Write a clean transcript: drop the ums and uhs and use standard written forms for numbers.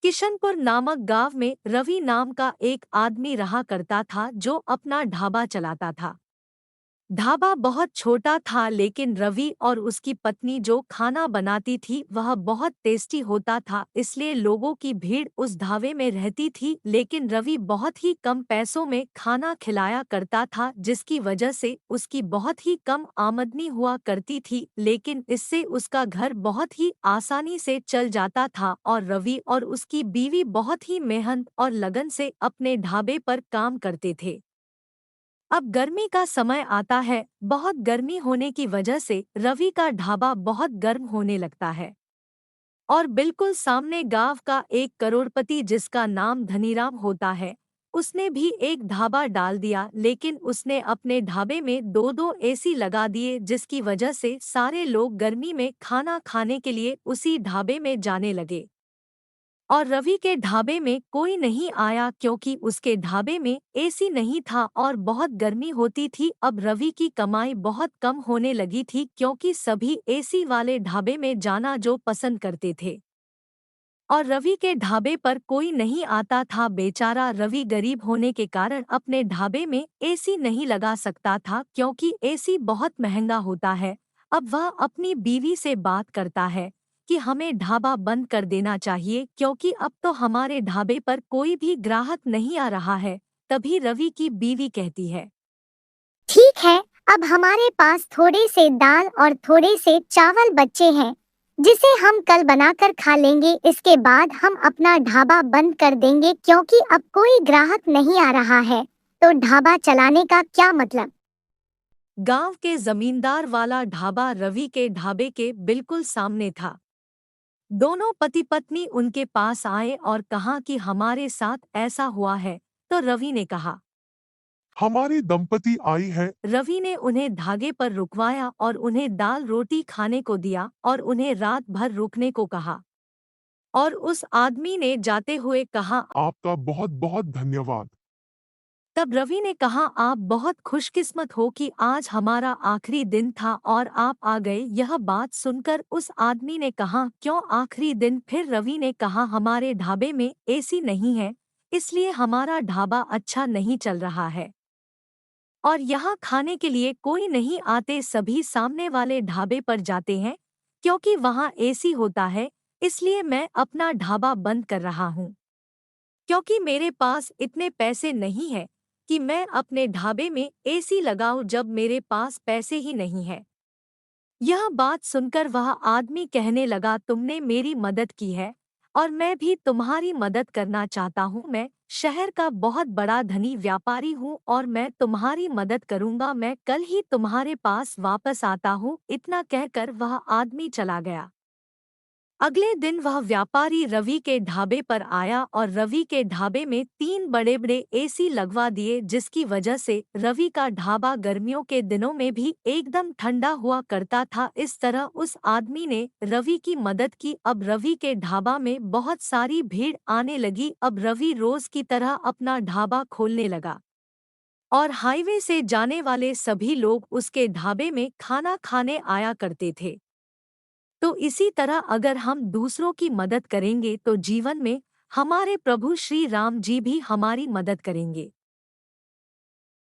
किशनपुर नामक गांव में रवि नाम का एक आदमी रहा करता था जो अपना ढाबा चलाता था। ढाबा बहुत छोटा था लेकिन रवि और उसकी पत्नी जो खाना बनाती थी वह बहुत टेस्टी होता था, इसलिए लोगों की भीड़ उस ढाबे में रहती थी। लेकिन रवि बहुत ही कम पैसों में खाना खिलाया करता था जिसकी वजह से उसकी बहुत ही कम आमदनी हुआ करती थी, लेकिन इससे उसका घर बहुत ही आसानी से चल जाता था और रवि और उसकी बीवी बहुत ही मेहनत और लगन से अपने ढाबे पर काम करते थे। अब गर्मी का समय आता है। बहुत गर्मी होने की वजह से रवि का ढाबा बहुत गर्म होने लगता है और बिल्कुल सामने गांव का एक करोड़पति जिसका नाम धनीराम होता है, उसने भी एक ढाबा डाल दिया। लेकिन उसने अपने ढाबे में दो दो एसी लगा दिए जिसकी वजह से सारे लोग गर्मी में खाना खाने के लिए उसी ढाबे में जाने लगे। और रवि के ढाबे में कोई नहीं आया क्योंकि उसके ढाबे में एसी नहीं था और बहुत गर्मी होती थी। अब रवि की कमाई बहुत कम होने लगी थी क्योंकि सभी एसी वाले ढाबे में जाना जो पसंद करते थे और रवि के ढाबे पर कोई नहीं आता था। बेचारा रवि गरीब होने के कारण अपने ढाबे में एसी नहीं लगा सकता था क्योंकि एसी बहुत महंगा होता है। अब वह अपनी बीवी से बात करता है कि हमें ढाबा बंद कर देना चाहिए क्योंकि अब तो हमारे ढाबे पर कोई भी ग्राहक नहीं आ रहा है। तभी रवि की बीवी कहती है, ठीक है, अब हमारे पास थोड़े से दाल और थोड़े से चावल बचे हैं, जिसे हम कल बनाकर खा लेंगे। इसके बाद हम अपना ढाबा बंद कर देंगे क्योंकि अब कोई ग्राहक नहीं आ रहा है। तो ढाबा चलाने का क्या मतलब? गांव के जमींदार वाला ढाबा रवि के ढाबे के बिल्कुल सामने था। दोनों पति पत्नी उनके पास आए और कहा कि हमारे साथ ऐसा हुआ है। तो रवि ने कहा, हमारी दंपति आई है। रवि ने उन्हें धागे पर रुकवाया और उन्हें दाल रोटी खाने को दिया और उन्हें रात भर रुकने को कहा। और उस आदमी ने जाते हुए कहा, आपका बहुत बहुत धन्यवाद। तब रवि ने कहा, आप बहुत खुशकिस्मत हो कि आज हमारा आखिरी दिन था और आप आ गए। यह बात सुनकर उस आदमी ने कहा, क्यों आखिरी दिन? फिर रवि ने कहा, हमारे ढाबे में एसी नहीं है, इसलिए हमारा ढाबा अच्छा नहीं चल रहा है और यहाँ खाने के लिए कोई नहीं आते, सभी सामने वाले ढाबे पर जाते हैं क्योंकि वहाँ एसी होता है। इसलिए मैं अपना ढाबा बंद कर रहा हूँ क्योंकि मेरे पास इतने पैसे नहीं हैं कि मैं अपने ढाबे में एसी लगाऊं जब मेरे पास पैसे ही नहीं है। यह बात सुनकर वह आदमी कहने लगा, तुमने मेरी मदद की है और मैं भी तुम्हारी मदद करना चाहता हूँ। मैं शहर का बहुत बड़ा धनी व्यापारी हूँ और मैं तुम्हारी मदद करूँगा। मैं कल ही तुम्हारे पास वापस आता हूँ। इतना कहकर वह आदमी चला गया। अगले दिन वह व्यापारी रवि के ढाबे पर आया और रवि के ढाबे में 3 बड़े-बड़े एसी लगवा दिए जिसकी वजह से रवि का ढाबा गर्मियों के दिनों में भी एकदम ठंडा हुआ करता था। इस तरह उस आदमी ने रवि की मदद की। अब रवि के ढाबा में बहुत सारी भीड़ आने लगी। अब रवि रोज की तरह अपना ढाबा खोलने लगा और हाईवे से जाने वाले सभी लोग उसके ढाबे में खाना खाने आया करते थे। तो इसी तरह अगर हम दूसरों की मदद करेंगे तो जीवन में हमारे प्रभु श्री राम जी भी हमारी मदद करेंगे।